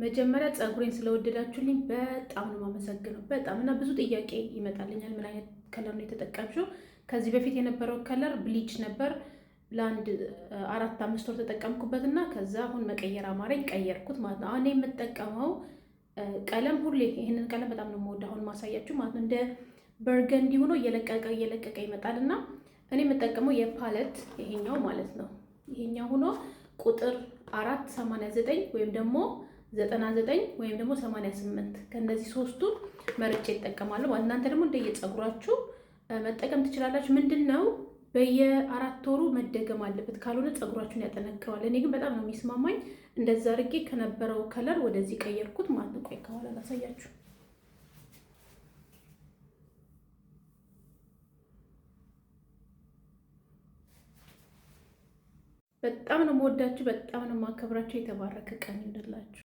መጀመሪያ ፀጉሬን ስለወደዳችሁልኝ በጣም ነው የማመሰግነው። በጣም እና ብዙ ጥያቄ ይመጣልኛል። ምን አይነት ከለር ነው የተጠቀምሽው? ከዚህ በፊት የነበረው ከለር ብሊች ነበር። ለአንድ 4-5 ወር ተጠቀምኩበትና ከዛ አሁን መቀየር አማረኝ ቀየርኩት ማለት ነው። አሁን የምጠቀመው ቀለም ሁሌ ይሄንን ቀለም በጣም ነው የምወደው። አሁን ማሳያችሁ ማለት ነው። እንደ በርገንዲ ሆኖ እየለቀቀ ይመጣልና እኔ የምጠቀመው የፓለት ይሄኛው ማለት ነው። ይሄኛው ሆኖ ቁጥር 489 ወይም ደግሞ 99 ወይም ደግሞ 88 ከነዚህ ሶስቱ መርጬ እጠቀማለሁ። እናንተ ደግሞ እንደየፀጉራችሁ መጠቀም ትችላላችሁ። ምንድነው በየ4 ወሩ መደገም አለበት፣ ካልሆነ ፀጉራችሁን ያጠነክረዋል። እኔ ግን በጣም ነው የሚስማማኝ። እንደዛ አድርጌ ከነበረው ከለር ወደዚህ ቀየርኩት ማለት ነው። ቆይ ከኋላ ላሳያችሁ። በጣም ነው የምወዳችሁ፣ በጣም ነው የማከብራችሁ። የተባረከ ቀን ይሁንላችሁ።